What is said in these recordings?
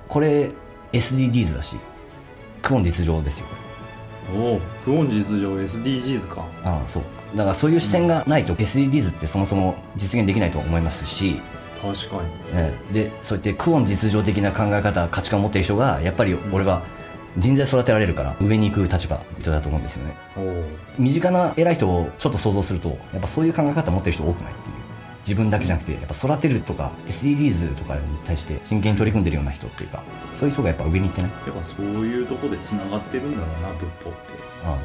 これ SDGs だし、クオン実情ですよ。おお、クオン実情 SDGs か。ああ、そうだからそういう視点がないと SDGs ってそもそも実現できないと思いますし、確かに。でそうやってクオン実情的な考え方価値観を持っている人がやっぱり俺は人材育てられるから上に行く立場だと思うんですよね。おお、身近な偉い人をちょっと想像するとやっぱそういう考え方持ってる人多くないっていう。自分だけじゃなくてやっぱ育てるとか SDGs とかに対して真剣に取り組んでるような人っていうか、そういう人がやっぱ上に行ってない。やっぱそういうとこでつながってるんだろうな、仏法って。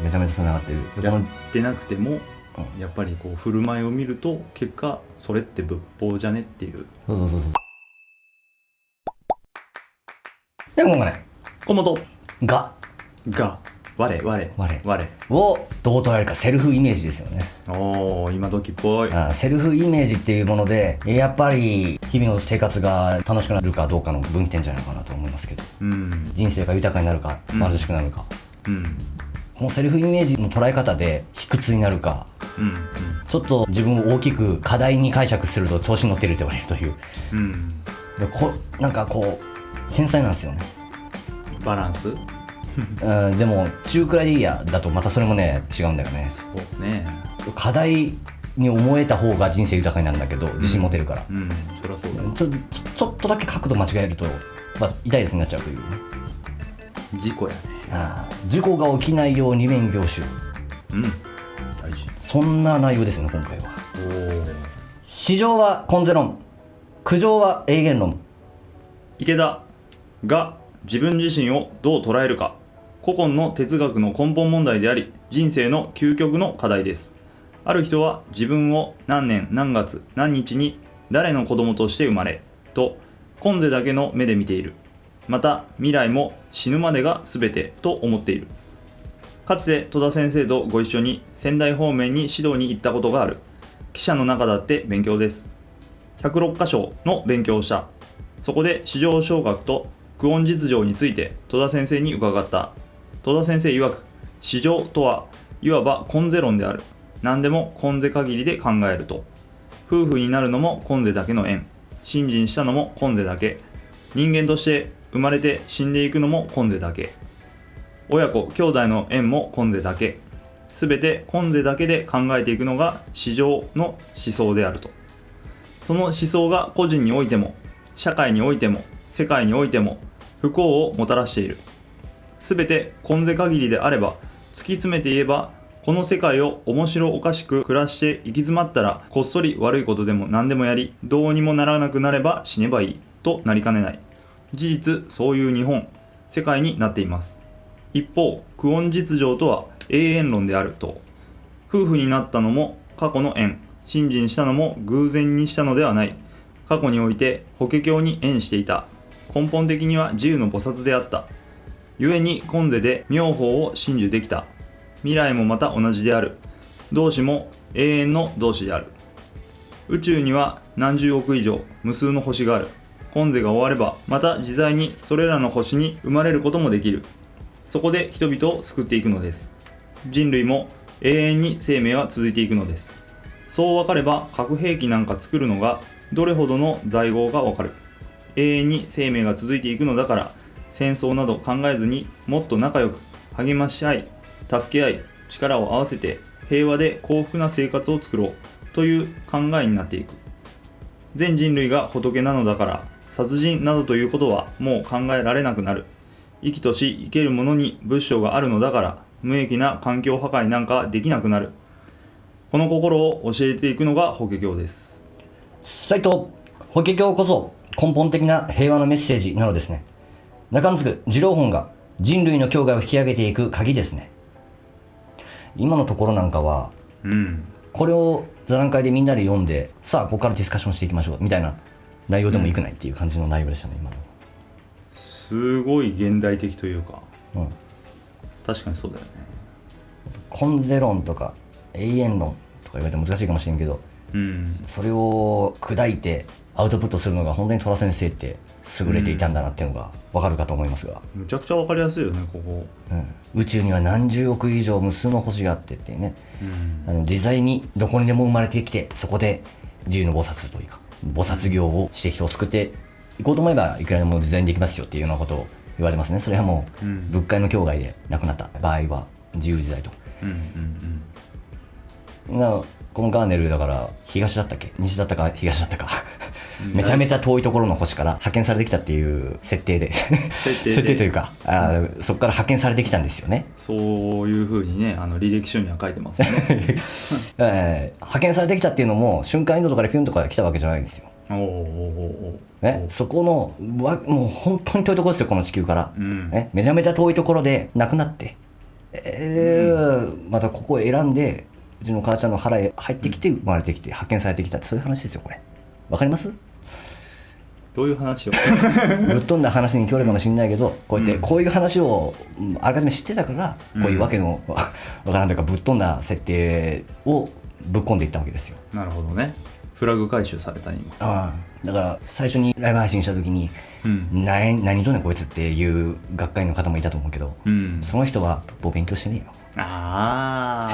めちゃめちゃつながってる。やってなくても、やっぱりこう振る舞いを見ると結果それって仏法じゃねっていう。そうで今回ね、小本が我をどう捉えるか、セルフイメージですよね。おー、今時っぽい。セルフイメージっていうものでやっぱり日々の生活が楽しくなるかどうかの分岐点じゃないかなと思いますけど、人生が豊かになるか貧しくなるか、このセルフイメージの捉え方で卑屈になるか、ちょっと自分を大きく過大に解釈すると調子に乗ってるって言われるという、でなんかこう繊細なんですよね、バランスでも中くらいでいいやだとまたそれもね違うんだよね。そうね、課題に思えた方が人生豊かになるんだけど、自信持てるから、そりゃそうだ。ちょっとだけ角度間違えると、痛いやつになっちゃうというね。事故やね。事故が起きないように免許習、大事。そんな内容ですね今回は。おお。市場は根世論、苦情は永遠論。池田が自分自身をどう捉えるか、古今の哲学の根本問題であり、人生の究極の課題です。ある人は自分を何年何月何日に誰の子供として生まれと今世だけの目で見ている。また未来も死ぬまでが全てと思っている。かつて戸田先生とご一緒に仙台方面に指導に行ったことがある。記者の中だって勉強です。106箇所の勉強をした。そこで市場昇格とクオン実情について戸田先生に伺った。戸田先生曰く、市場とはいわば根世論である。何でも根世限りで考えると。夫婦になるのも根世だけの縁。信心したのも根世だけ。人間として生まれて死んでいくのも根世だけ。親子兄弟の縁も根世だけ。すべて根世だけで考えていくのが市場の思想であると。その思想が個人においても社会においても世界においても不幸をもたらしている。すべて根世限りであれば、突き詰めて言えば、この世界を面白おかしく暮らして行き詰まったら、こっそり悪いことでも何でもやり、どうにもならなくなれば死ねばいいとなりかねない。事実、そういう日本、世界になっています。一方、クオン実情とは永遠論であると。夫婦になったのも過去の縁、信心したのも偶然にしたのではない。過去において法華経に縁していた。根本的には自由の菩薩であった。故に今世で妙法を信受できた。未来もまた同じである。同志も永遠の同志である。宇宙には何十億以上無数の星がある。今世が終わればまた自在にそれらの星に生まれることもできる。そこで人々を救っていくのです。人類も永遠に生命は続いていくのです。そう分かれば核兵器なんか作るのがどれほどの財豪が分かる。永遠に生命が続いていくのだから、戦争など考えずにもっと仲良く励まし合い、助け合い、力を合わせて平和で幸福な生活を作ろうという考えになっていく。全人類が仏なのだから、殺人などということはもう考えられなくなる。生きとし生けるものに仏性があるのだから、無益な環境破壊なんかできなくなる。この心を教えていくのが法華経です。斉藤、法華経こそ根本的な平和のメッセージなのですね。中野次次郎本が人類の境界を引き上げていく鍵ですね。今のところなんかは、これを座談会でみんなで読んで、さあここからディスカッションしていきましょうみたいな内容でもいくないっていう感じの内容でしたね、今の。すごい現代的というか、確かにそうだよね。根世論とか永遠論とか言われて難しいかもしれんけど、それを砕いてアウトプットするのが本当に虎先生って優れていたんだなっていうのが分かるかと思いますが、むちゃくちゃ分かりやすいよね、ここ。宇宙には何十億以上無数の星があってっていうね、自在にどこにでも生まれてきて、そこで自由の菩薩というか菩薩業をして人を救って行こうと思えばいくらでも自在にできますよっていうようなことを言われますね。それはもう、物価の境外で亡くなった場合は自由自在と。このガーネルだから東だったっけ西だったか東だったかめちゃめちゃ遠いところの星から派遣されてきたっていう設定で設定というかそこから派遣されてきたんですよね。そういうふうにね履歴書には書いてますね派遣されてきたっていうのも瞬間移動とかでピュンとか来たわけじゃないんですよ。そこのもう本当に遠いところですよ、この地球から、めちゃめちゃ遠いところで亡くなって、またここを選んでうちの母ちゃんの腹へ入ってきて生まれてきて派遣されてきたって、そういう話ですよ。これわかります？どういう話をぶっ飛んだ話に興味かもしれないけど、こうやってこういう話をあらかじめ知ってたから、こういうわけのわからんというかぶっ飛んだ設定をぶっ込んでいったわけですよ。なるほどね。フラグ回収されたにも。だから最初にライブ配信した時に、何とねこいつっていう学会の方もいたと思うけど、その人は仏法勉強してねえよ。今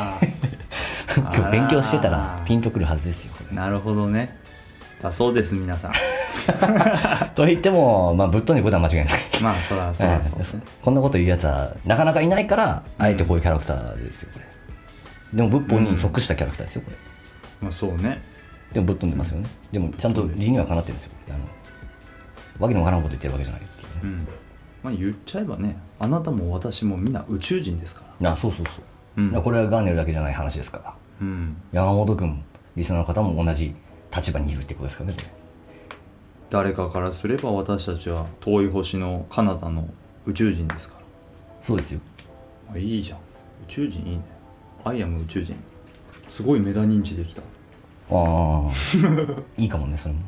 日勉強してたらピンとくるはずですよ。なるほどね。だそうです皆さんと言っても、ぶっ飛んでることは間違いない。まあそらそうですね。こんなこと言うやつはなかなかいないから、あえてこういうキャラクターですよこれ。でも仏法に即したキャラクターですよこれ。まあそうね。でもぶっ飛んでますよね。でもちゃんと理にはかなってるんですよ。わけのわからんこと言ってるわけじゃないっていうね。まあ言っちゃえばね、あなたも私もみんな宇宙人ですから。そうそうそう。これはガーネルだけじゃない話ですから。山本君、リスナーの方も同じ立場にいるってことですからね。誰かからすれば私たちは遠い星の彼方の宇宙人ですから。そうですよ。いいじゃん。宇宙人いいね。アイアム宇宙人。すごいメタ認知できた。いいかもね、それも。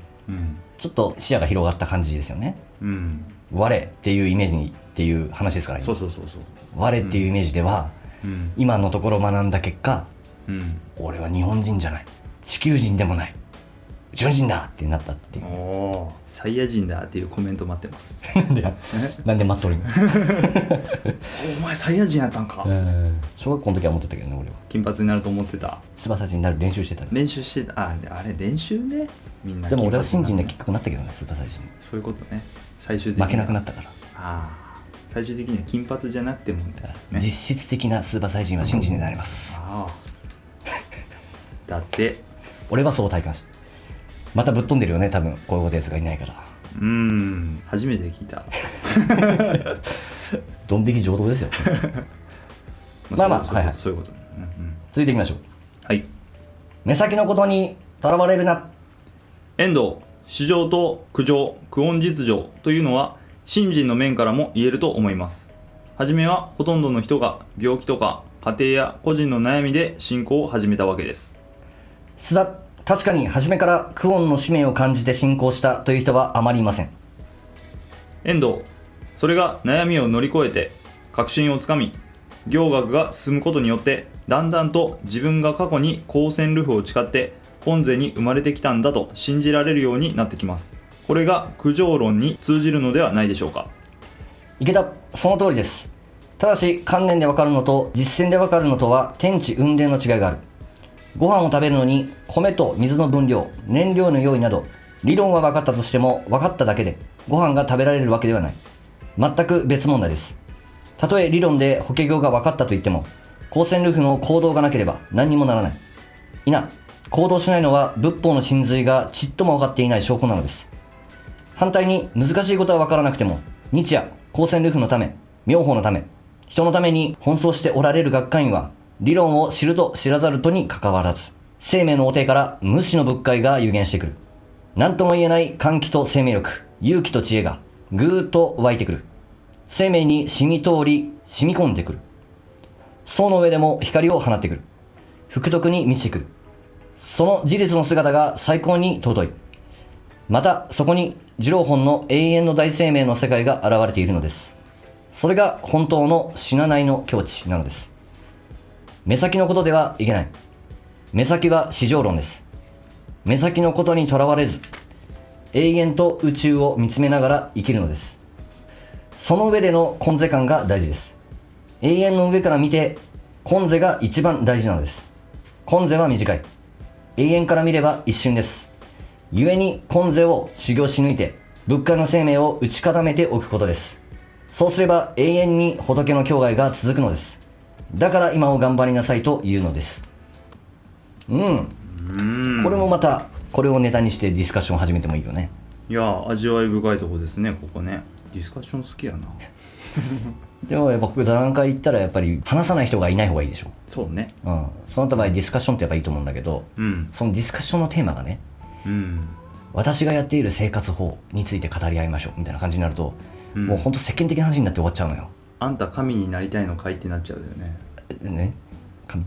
ちょっと視野が広がった感じですよね。我っていうイメージにっていう話ですからね。そう。我っていうイメージでは、今のところ学んだ結果、俺は日本人じゃない、地球人でもない、宇宙人だってなったっていう。サイヤ人だっていうコメント待ってますなんで待っとるのお前サイヤ人やったんか。小学校の時は思ってたけどね、俺は。金髪になると思ってた。翼人になる練習してた。あれ練習ね。みんなでも俺は新人で結局なったけどね、翼人。そういうことね。最終的に負けなくなったから。最終的には金髪じゃなくても、実質的なスーパーサイジンは新人になります。だって俺はそう体感し、またぶっ飛んでるよね、多分こういうことやつがいないから。初めて聞いたドン引き上等ですよまあそういうこと、続いていきましょう。はい。目先のことにとらわれるな。遠藤、至上と苦情、苦音実情というのは信心の面からも言えると思います。はじめはほとんどの人が病気とか家庭や個人の悩みで信仰を始めたわけです。須田、確かに初めから苦音の使命を感じて信仰したという人はあまりいません。遠藤、それが悩みを乗り越えて確信をつかみ、行学が進むことによってだんだんと自分が過去に光線ルフを誓って本世に生まれてきたんだと信じられるようになってきます。これが苦情論に通じるのではないでしょうか。池田、その通りです。ただし観念で分かるのと実践で分かるのとは天地雲泥の違いがある。ご飯を食べるのに米と水の分量、燃料の用意など理論は分かったとしても、分かっただけでご飯が食べられるわけではない。全く別問題です。たとえ理論で法華経が分かったといっても、光線ルフの行動がなければ何にもならない。行動しないのは仏法の真髄がちっとも分かっていない証拠なのです。反対に難しいことは分からなくても、日夜光線ルフのため、妙法のため、人のために奔走しておられる学会員は、理論を知ると知らざるとにかかわらず、生命の汚底から無視の仏界が有言してくる。何とも言えない歓喜と生命力、勇気と知恵がぐーっと湧いてくる。生命に染み通り染み込んでくる。層の上でも光を放ってくる。福徳に満ちてくる。その事実の姿が最高に尊い。またそこに寿老本の永遠の大生命の世界が現れているのです。それが本当の死なないの境地なのです。目先のことではいけない。目先は至上論です。目先のことにとらわれず、永遠と宇宙を見つめながら生きるのです。その上での根世観が大事です。永遠の上から見て根世が一番大事なのです。根世は短い。永遠から見れば一瞬です。故に根世を修行し抜いて仏家の生命を打ち固めておくことです。そうすれば永遠に仏の境外が続くのです。だから今を頑張りなさいというのです。これもまたこれをネタにしてディスカッションを始めてもいいよね。いや味わい深いとこですねここね。ディスカッション好きやなでもやっぱ僕座談会行ったらやっぱり話さない人がいない方がいいでしょ。そうね。その他場合ディスカッションってやっぱいいと思うんだけど、そのディスカッションのテーマがね、私がやっている生活法について語り合いましょうみたいな感じになると、もうほんと世間的な話になって終わっちゃうのよ。あんた神になりたいのかいってなっちゃうよね。ね、神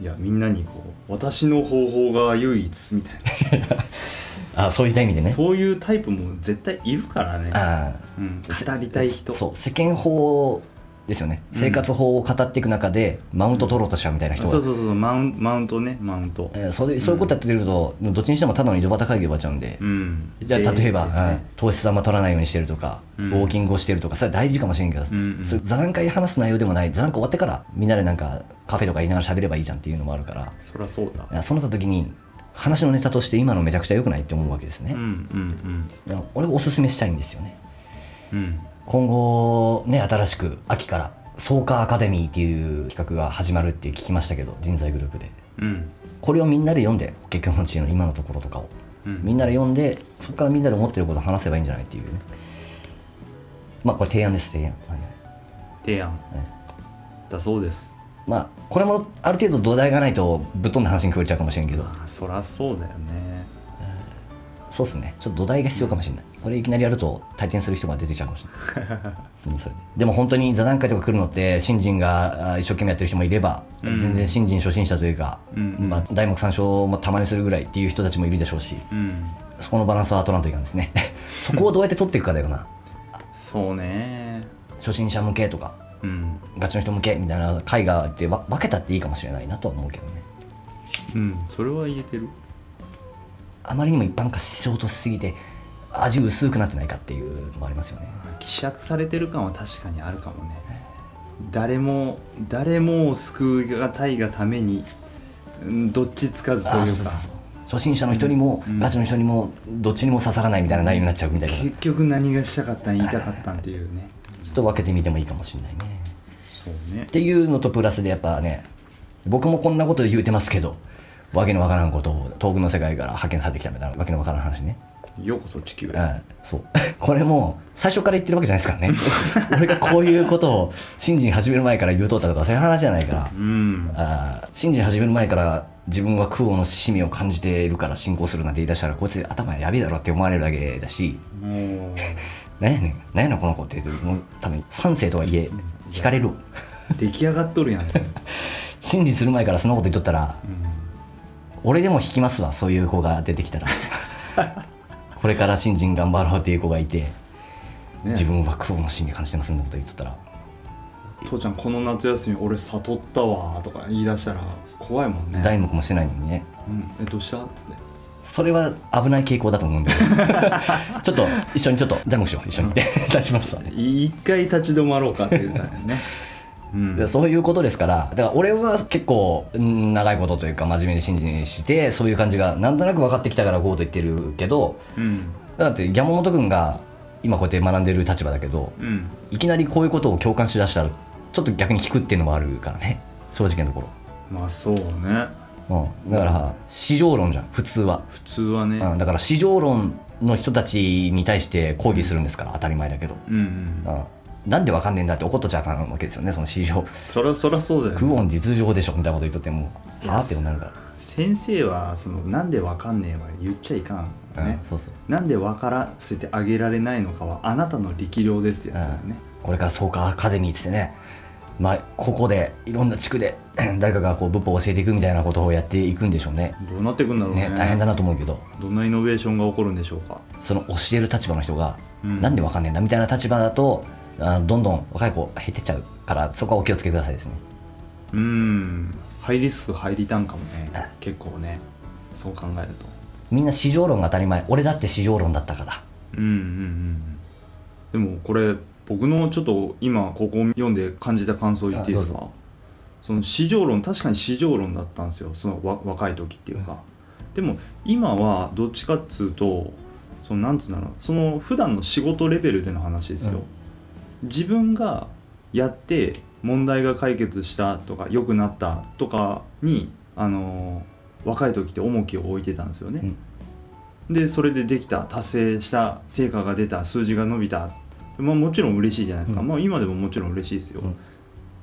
いやみんなにこう私の方法が唯一みたいなそういう意味でね。そういうタイプも絶対いるからね。語りたい人。そう世間法ですよね、生活法を語っていく中でマウント取ろうとしちゃうみたいな人が、そうマウントねマウント、そういうことやってると、どっちにしてもただの井戸端会議で終わっちゃうんで、じゃあ例えば、糖質あんま取らないようにしてるとか、ウォーキングをしてるとか、それは大事かもしれんけど、それ座談会で話す内容でもない。座談会終わってからみんなでなんかカフェとか言いながら喋ればいいじゃんっていうのもあるから、そりゃそうだ。そうなった時に話のネタとして今のめちゃくちゃ良くないって思うわけですね。俺はおすすめしたいんですよね。今後ね、新しく秋から創価アカデミーっていう企画が始まるって聞きましたけど、人材グループで、これをみんなで読んで、結局の地位の今のところとかを、みんなで読んで、そこからみんなで思ってることを話せばいいんじゃないっていうね。これ提案です。提案、だそうです。これもある程度土台がないとぶっ飛んだ話に聞こえちゃうかもしれんけど、そりゃそうだよね。そうっすね、ちょっと土台が必要かもしれない。これいきなりやると退店する人が出てきちゃうかもしれないそれでも本当に座談会とか来るのって新人が一生懸命やってる人もいれば、全然新人初心者というか、題目参照もたまにするぐらいっていう人たちもいるでしょうし、そこのバランスは取らんといかんですねそこをどうやって取っていくかだよなそうね。初心者向けとか、ガチの人向けみたいな会があって分けたっていいかもしれないなとは思うけどね。それは言えてる。あまりにも一般化しようとしすぎて味薄くなってないかっていうのもありますよね。希釈されてる感は確かにあるかもね。誰もを救いがたいがためにどっちつかずというか、初心者の人にも、ガチの人にもどっちにも刺さらないみたいな内容になっちゃうみたいな、結局何がしたかったん言いたかったんっていうねちょっと分けてみてもいいかもしれないね。そうね。っていうのとプラスでやっぱね、僕もこんなこと言うてますけど、わけのわからんことを遠くの世界から派遣されてきたみたいなわけのわからん話ね。ようこそ地球へ。そうこれも最初から言ってるわけじゃないですからね俺がこういうことを新人始める前から言うとったとかそういう話じゃないから、新人始める前から自分は空母の使命を感じているから進行するなんて言い出したら、こいつ頭やべえだろって思われるだけだし何やねんこの子ってもう多分3世とはいえ惹かれる出来上がっとるやん新人する前からそんなこと言っとったら、俺でも引きますわ。そういう子が出てきたらこれから新人頑張ろうっていう子がいて、自分は空母の使命感じてますんなこと言っとったら、父ちゃんこの夏休み俺悟ったわとか言い出したら怖いもんね。題目もしてないのにね、どうしたっつって、それは危ない傾向だと思うんでちょっと一緒に題目しよう、一緒に出しますわね。一回立ち止まろうかって言ったよねそういうことですから、だから俺は結構長いことというか真面目に信じして、そういう感じがなんとなく分かってきたからこうと言ってるけど、だって山本君が今こうやって学んでる立場だけど、いきなりこういうことを共感しだしたらちょっと逆に聞くっていうのもあるからね、正直なところ。そうね。だから市場論じゃん普通は。だから市場論の人たちに対して抗議するんですから、当たり前だけど、なんでわかんねえんだって怒っとっちゃあかんわけですよね、その市場。そりゃそうだよね。クオン実情でしょみたいなこと言っとってもはあってなるから。先生はなんでわかんねえは言っちゃいかんね。なんで分からせてあげられないのかはあなたの力量ですよね。これから創価アカデミーってね、ここでいろんな地区で誰かがこう仏法を教えていくみたいなことをやっていくんでしょうね。どうなっていくんだろうね。大変だなと思うけど、どんなイノベーションが起こるんでしょうか。その教える立場の人が、なんでわかんねえんだみたいな立場だとどんどん若い子減ってっちゃうから、そこはお気をつけくださいですね。ハイリスクハイリターンかもね。結構ね、そう考えるとみんな市場論が当たり前。俺だって市場論だったから。でもこれ僕のちょっと今ここを読んで感じた感想言っていいですか。その市場論、確かに市場論だったんですよ、その若い時っていうか。でも今はどっちかっつうとそのなんつうんだろう、その普段の仕事レベルでの話ですよ、自分がやって問題が解決したとか良くなったとかに若い時って重きを置いてたんですよね、でそれでできた、達成した、成果が出た、数字が伸びた、もちろん嬉しいじゃないですか、今でももちろん嬉しいですよ、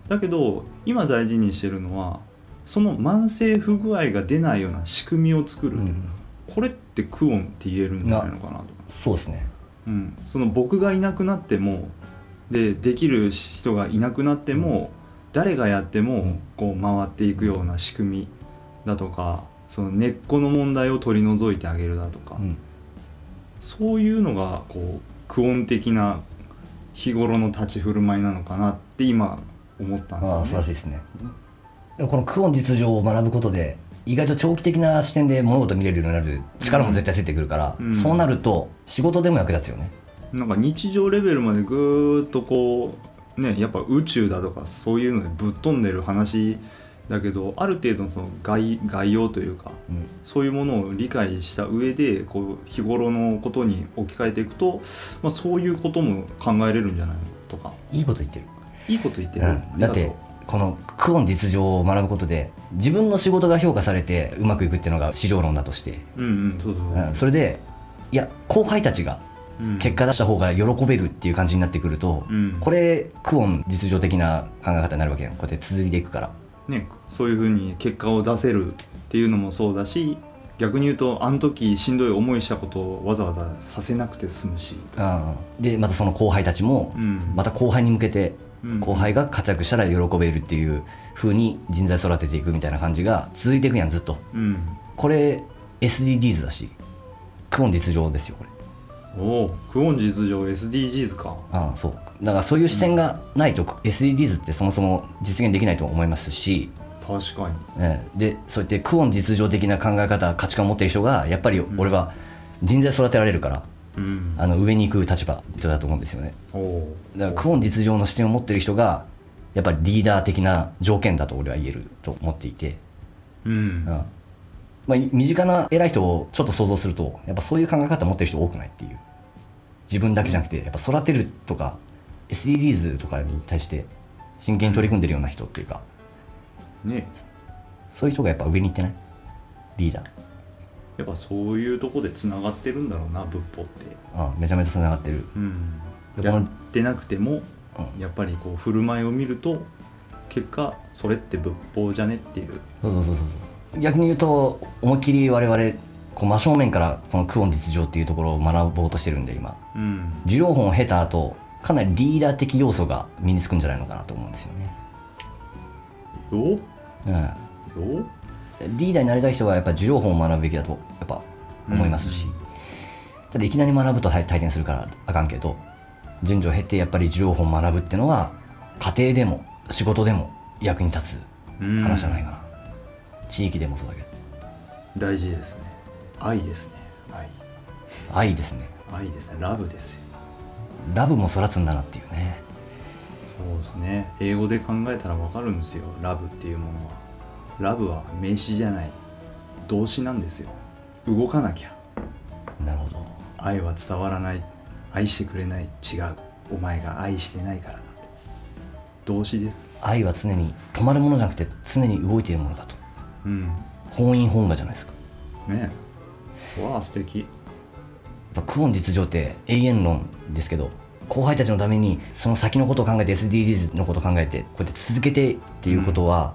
だけど今大事にしてるのはその慢性不具合が出ないような仕組みを作る、これってクオンって言えるんじゃないのかなと。そうですね、その僕がいなくなってもできる人がいなくなっても、誰がやってもこう回っていくような仕組みだとか、その根っこの問題を取り除いてあげるだとか、そういうのがこうクオン的な日頃の立ち振る舞いなのかなって今思ったんですよね。素晴らしいですね。でもこのクオン実情を学ぶことで意外と長期的な視点で物事を見れるようになる力も絶対ついてくるから、そうなると仕事でも役立つよね。なんか日常レベルまでぐーっとこうね、やっぱ宇宙だとかそういうのでぶっ飛んでる話だけど、ある程度のその概要というか、そういうものを理解した上でこう日頃のことに置き換えていくと、そういうことも考えれるんじゃないのとか。いいこと言ってる。いいこと言ってる、だってこのクオン実情を学ぶことで自分の仕事が評価されてうまくいくっていうのが市場論だとして、それでいや後輩たちが結果出した方が喜べるっていう感じになってくると、これクオン実情的な考え方になるわけやん。こうやって続いていくからね、そういうふうに結果を出せるっていうのもそうだし、逆に言うとあの時しんどい思いしたことをわざわざさせなくて済むし、でまたその後輩たちも、また後輩に向けて後輩が活躍したら喜べるっていう風に人材育てていくみたいな感じが続いていくやんずっと、これ SDGs だしクオン実情ですよこれ。クオン実情 SDGs か。そうだからそういう視点がないと、SDGs ってそもそも実現できないと思いますし、確かに、でそうやってクオン実情的な考え方価値観を持ってる人がやっぱり俺は人材育てられるから、上に行く立場だと思うんですよね。だからクオン実情の視点を持ってる人がやっぱりリーダー的な条件だと俺は言えると思っていて、身近な偉い人をちょっと想像するとやっぱそういう考え方持ってる人多くないっていう。自分だけじゃなくてやっぱ育てるとか SDGs とかに対して真剣に取り組んでるような人っていうかね、そういう人がやっぱ上に行ってないリーダー。やっぱそういうとこでつながってるんだろうな、仏法って。めちゃめちゃつながってる、やってなくても、やっぱりこう振る舞いを見ると結果それって仏法じゃねっていう。そう逆に言うと思いっきり我々こう真正面からこのクオン実情っていうところを学ぼうとしてるんで今、受領本を経た後かなりリーダー的要素が身につくんじゃないのかなと思うんですよね。リーダーになりたい人はやっぱ受領本を学ぶべきだとやっぱ思いますし、ただいきなり学ぶと退転するからあかんけど、順序を経てやっぱり受領本を学ぶっていうのは家庭でも仕事でも役に立つ話じゃないかな、地域でもそうだけど。大事ですね。愛ですね。愛ですね。愛ですね。ラブですよ。ラブも育つんだなっていうね。そうですね。英語で考えたら分かるんですよ、ラブっていうものは。ラブは名詞じゃない、動詞なんですよ。動かなきゃ。なるほど。愛は伝わらない、愛してくれない、違う、お前が愛してないからなんて。動詞です。愛は常に止まるものじゃなくて常に動いているものだと。本因本我じゃないですかね。わあ素敵。クオン実情って永遠論ですけど、後輩たちのためにその先のことを考えて SDGs のことを考えてこうやって続けてっていうことは、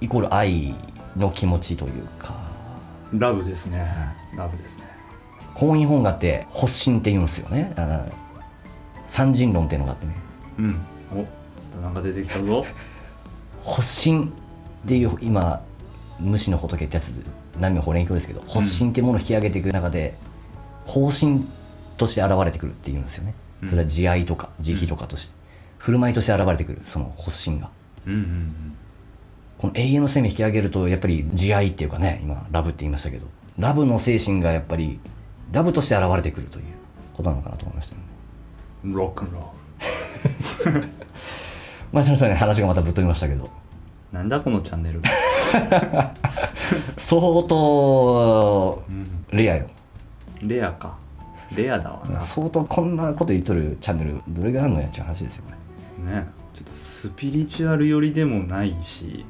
イコール愛の気持ちというかラブですね、ラブですね。本因本我って発心って言うんですよね。三人論っていうのがあってね、なんか出てきたぞ。発心っていう今無視の仏ってやつ南無法蓮教ですけど、発心っていうものを引き上げていく中で、方針として現れてくるっていうんですよね。それは慈愛とか慈悲とかとして、振る舞いとして現れてくるその発心が、この永遠の生命引き上げるとやっぱり慈愛っていうかね、今ラブって言いましたけど、ラブの精神がやっぱりラブとして現れてくるということなのかなと思いましたね。ロックンロール。その人に話がまたぶっ飛びましたけど、なんだこのチャンネル。相当レアよ。レアか。レアだわな。相当こんなこと言っとるチャンネルどれぐらいあるのやっちゅう話ですよこれ。ね、ちょっとスピリチュアル寄りでもないし、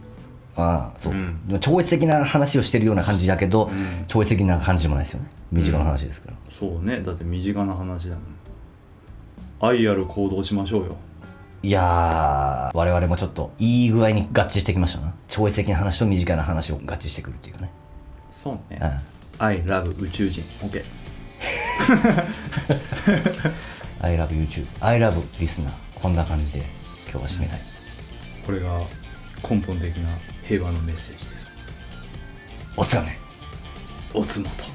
ああそう、うん、でも超越的な話をしてるような感じだけど、超越的な感じでもないですよね。身近な話ですから、そうね、だって身近な話だもん。愛ある行動しましょうよ。いやー我々もちょっといい具合に合致してきましたな。超越的な話と身近な話を合致してくるっていうかね。そうね、I love 宇宙人 OK I love YouTube I love リスナー、こんな感じで今日は締めたい、これが根本的な平和のメッセージです。おつかめおつもと。